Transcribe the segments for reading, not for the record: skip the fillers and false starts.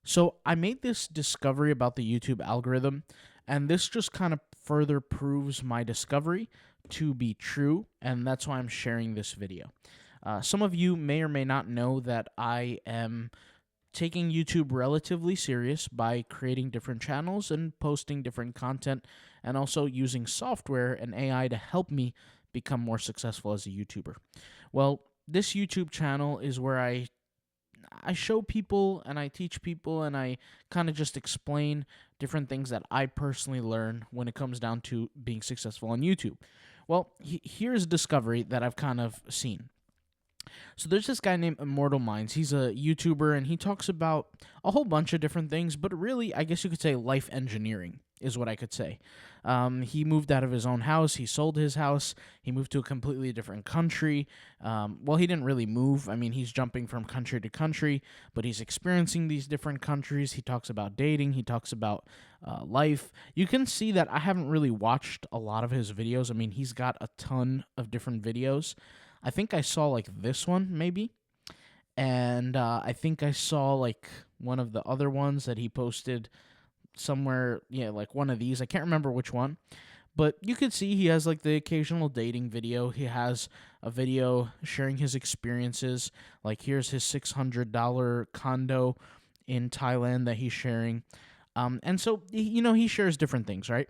So I made this discovery about the YouTube algorithm, and this just kind of further proves my discovery to be true, and that's why I'm sharing this video. Some of you may or may not know that I am taking YouTube relatively serious by creating different channels and posting different content, and also using software and AI to help me become more successful as a YouTuber. Well, this YouTube channel is where I show people and I teach people and I kind of just explain different things that I personally learn when it comes down to being successful on YouTube. Well, here's a discovery that I've kind of seen. So there's this guy named Immortal Minds. He's a YouTuber and he talks about a whole bunch of different things, but really, I guess you could say life engineering is what I could say. He moved out of his own house. He sold his house. He moved to a completely different country. Well, he didn't really move. I mean, he's jumping from country to country, but he's experiencing these different countries. He talks about dating. He talks about life. You can see that I haven't really watched a lot of his videos. I mean, he's got a ton of different videos. I think I saw like this one maybe, and I think I saw like one of the other ones that he posted somewhere, yeah, like one of these. I can't remember which one, but you could see he has like the occasional dating video. He has a video sharing his experiences, like here's his $600 condo in Thailand that he's sharing. And so, he shares different things, right?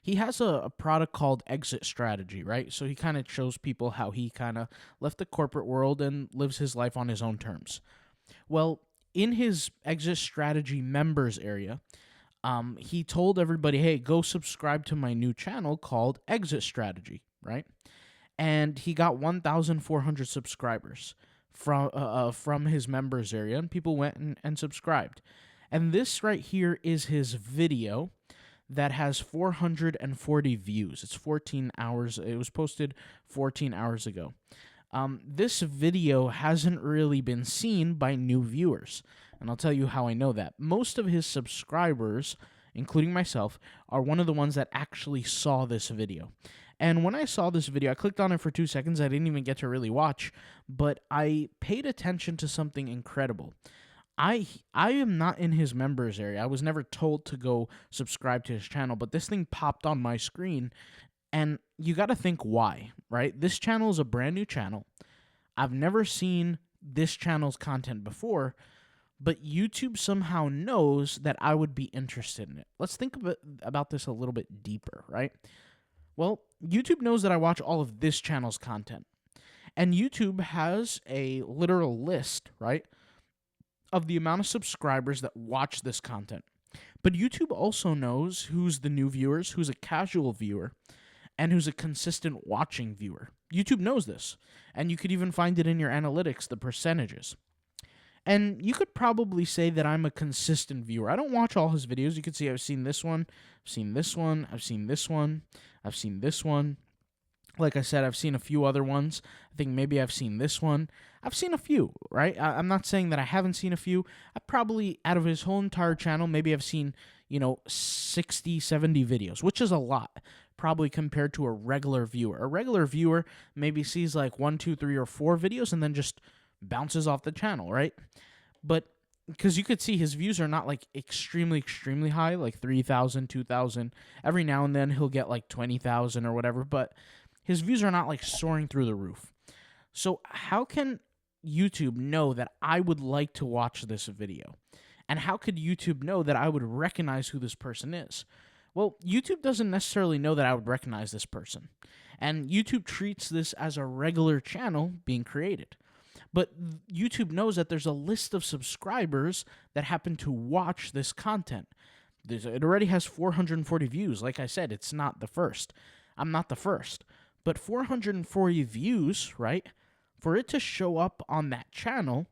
He has a product called Exit Strategy, right? So he kind of shows people how he kind of left the corporate world and lives his life on his own terms. Well, in his Exit Strategy members area, he told everybody, hey, go subscribe to my new channel called Exit Strategy, right? And he got 1,400 subscribers from his members area, and people went and subscribed. And this right here is his video that has 440 views. It's 14 hours. It was posted 14 hours ago. This video hasn't really been seen by new viewers, and I'll tell you how I know that. Most of his subscribers, including myself, are one of the ones that actually saw this video. And when I saw this video, I clicked on it for 2 seconds. I didn't even get to really watch, but I paid attention to something incredible. I am not in his members area. I was never told to go subscribe to his channel, but this thing popped on my screen, and you got to think why, right? This channel is a brand new channel. I've never seen this channel's content before, but YouTube somehow knows that I would be interested in it. Let's think about this a little bit deeper, right? Well, YouTube knows that I watch all of this channel's content, and YouTube has a literal list, right, of the amount of subscribers that watch this content. But YouTube also knows who's the new viewers, who's a casual viewer, and who's a consistent watching viewer. YouTube knows this, and you could even find it in your analytics, the percentages. And you could probably say that I'm a consistent viewer. I don't watch all his videos. You can see I've seen this one, I've seen this one, I've seen this one, I've seen this one. Like I said, I've seen a few other ones. I think maybe I've seen this one. I've seen a few, right? I'm not saying that I haven't seen a few. I probably, out of his whole entire channel, maybe I've seen, 60, 70 videos, which is a lot, probably compared to a regular viewer. A regular viewer maybe sees like 1, 2, 3, or 4 videos and then just bounces off the channel, right? But because you could see his views are not like extremely, extremely high, like 3,000, 2,000. Every now and then he'll get like 20,000 or whatever, but his views are not like soaring through the roof. So how can YouTube know that I would like to watch this video? And how could YouTube know that I would recognize who this person is? Well, YouTube doesn't necessarily know that I would recognize this person. And YouTube treats this as a regular channel being created. But YouTube knows that there's a list of subscribers that happen to watch this content. It already has 440 views. Like I said, it's not the first. I'm not the first. But 440 views, right, for it to show up on that channel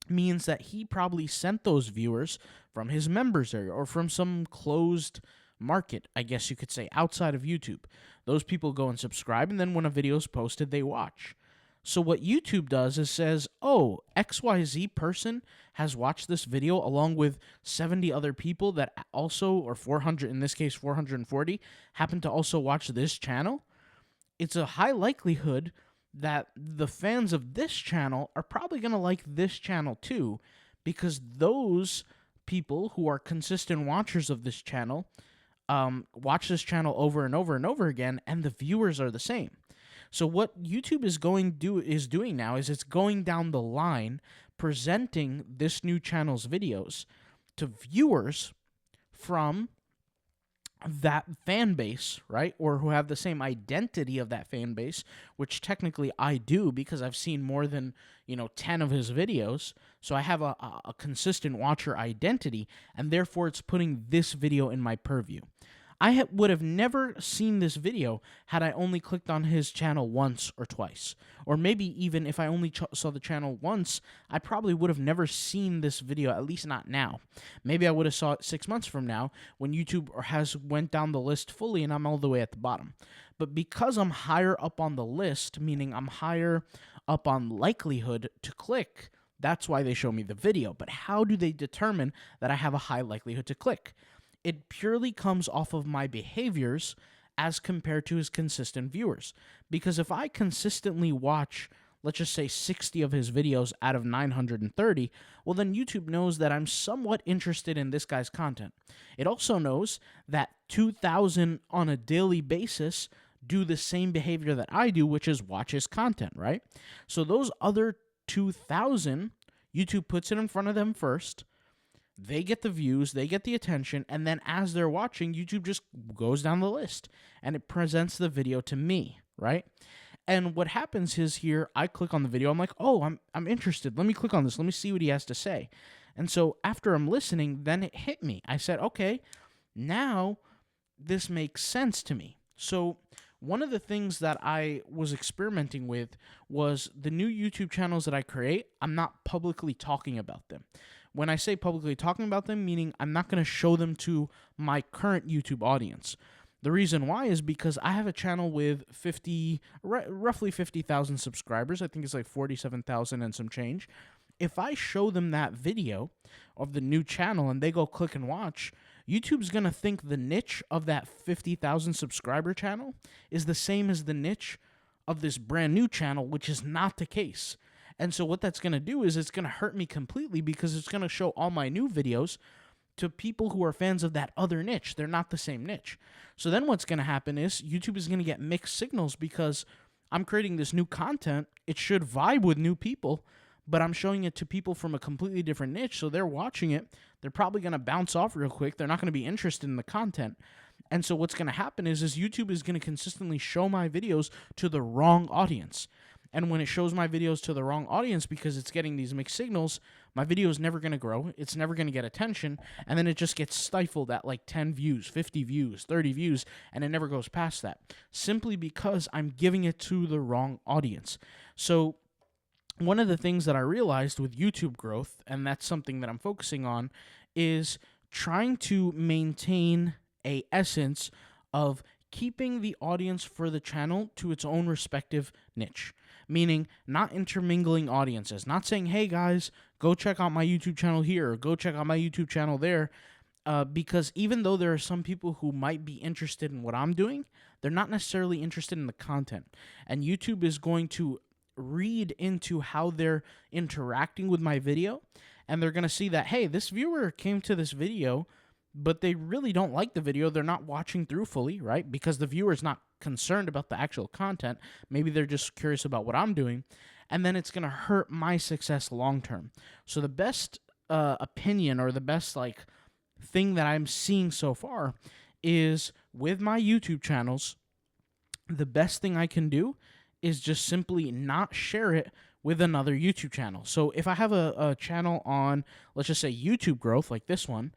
means that he probably sent those viewers from his members area or from some closed market, I guess you could say, outside of YouTube. Those people go and subscribe, and then when a video is posted, they watch. So what YouTube does is says, oh, XYZ person has watched this video along with 70 other people that also, or 400, in this case 440, happen to also watch this channel. It's a high likelihood that the fans of this channel are probably going to like this channel too, because those people who are consistent watchers of this channel watch this channel over and over and over again, and the viewers are the same. So what YouTube is doing now is it's going down the line, presenting this new channel's videos to viewers from that fan base, right? Or who have the same identity of that fan base, which technically I do because I've seen more than, 10 of his videos. So I have a consistent watcher identity, and therefore it's putting this video in my purview. I would have never seen this video had I only clicked on his channel once or twice. Or maybe even if I only saw the channel once, I probably would have never seen this video, at least not now. Maybe I would have saw it 6 months from now when YouTube has went down the list fully and I'm all the way at the bottom. But because I'm higher up on the list, meaning I'm higher up on likelihood to click, that's why they show me the video. But how do they determine that I have a high likelihood to click? It purely comes off of my behaviors as compared to his consistent viewers. Because if I consistently watch, let's just say 60 of his videos out of 930, well then YouTube knows that I'm somewhat interested in this guy's content. It also knows that 2,000 on a daily basis do the same behavior that I do, which is watch his content, right? So those other 2,000, YouTube puts it in front of them first. They get the views, they get the attention, and then as they're watching, YouTube just goes down the list, and it presents the video to me, right? And what happens is here, I click on the video, I'm like, oh, I'm interested, let me click on this, let me see what he has to say. And so after I'm listening, then it hit me. I said, okay, now this makes sense to me. So one of the things that I was experimenting with was the new YouTube channels that I create, I'm not publicly talking about them. When I say publicly talking about them, meaning I'm not going to show them to my current YouTube audience. The reason why is because I have a channel with roughly 50,000 subscribers. I think it's like 47,000 and some change. If I show them that video of the new channel and they go click and watch, YouTube's going to think the niche of that 50,000 subscriber channel is the same as the niche of this brand new channel, which is not the case. And so what that's going to do is it's going to hurt me completely because it's going to show all my new videos to people who are fans of that other niche. They're not the same niche. So then what's going to happen is YouTube is going to get mixed signals because I'm creating this new content. It should vibe with new people, but I'm showing it to people from a completely different niche. So they're watching it. They're probably going to bounce off real quick. They're not going to be interested in the content. And so what's going to happen is YouTube is going to consistently show my videos to the wrong audience. And when it shows my videos to the wrong audience because it's getting these mixed signals, my video is never going to grow. It's never going to get attention. And then it just gets stifled at like 10 views, 50 views, 30 views, and it never goes past that. Simply because I'm giving it to the wrong audience. So one of the things that I realized with YouTube growth, and that's something that I'm focusing on, is trying to maintain a essence of keeping the audience for the channel to its own respective niche. Meaning not intermingling audiences, not saying, hey guys, go check out my YouTube channel here, or go check out my YouTube channel there, because even though there are some people who might be interested in what I'm doing, they're not necessarily interested in the content. And YouTube is going to read into how they're interacting with my video, and they're going to see that, hey, this viewer came to this video, but they really don't like the video. They're not watching through fully, right? Because the viewer's not concerned about the actual content. Maybe they're just curious about what I'm doing. And then it's going to hurt my success long term. So the best opinion, or the best thing that I'm seeing so far, is with my YouTube channels, the best thing I can do is just simply not share it with another YouTube channel. So if I have a channel on, let's just say, YouTube growth, like this one,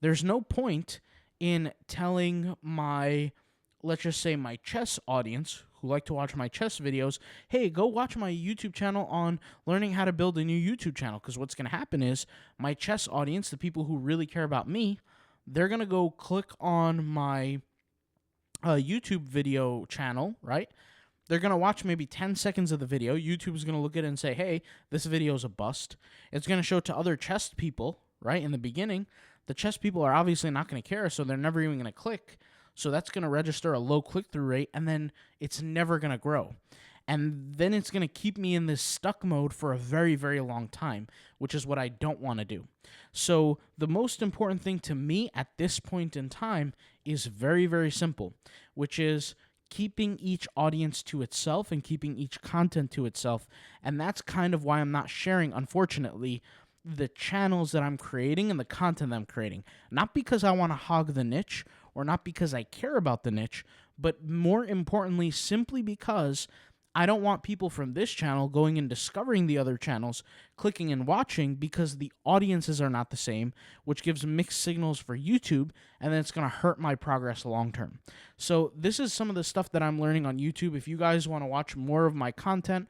there's no point in telling my, let's just say, my chess audience who like to watch my chess videos, hey, go watch my YouTube channel on learning how to build a new YouTube channel. Because what's going to happen is my chess audience, the people who really care about me, they're going to go click on my YouTube video channel, right? They're going to watch maybe 10 seconds of the video. YouTube is going to look at it and say, hey, this video is a bust. It's going to show to other chess people, right, in the beginning. The chess people are obviously not going to care, so they're never even going to click. So that's going to register a low click-through rate, and then it's never going to grow. And then it's going to keep me in this stuck mode for a very, very long time, which is what I don't want to do. So the most important thing to me at this point in time is very, very simple, which is keeping each audience to itself and keeping each content to itself. And that's kind of why I'm not sharing, unfortunately, the channels that I'm creating and the content that I'm creating. Not because I want to hog the niche or not because I care about the niche, but more importantly, simply because I don't want people from this channel going and discovering the other channels, clicking and watching, because the audiences are not the same, which gives mixed signals for YouTube, and then it's going to hurt my progress long term. So this is some of the stuff that I'm learning on YouTube. If you guys want to watch more of my content,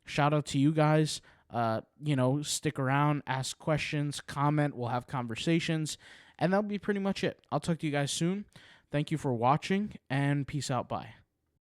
shout out to you guys. Stick around, ask questions, comment, we'll have conversations, and that'll be pretty much it. I'll talk to you guys soon. Thank you for watching, and peace out. Bye.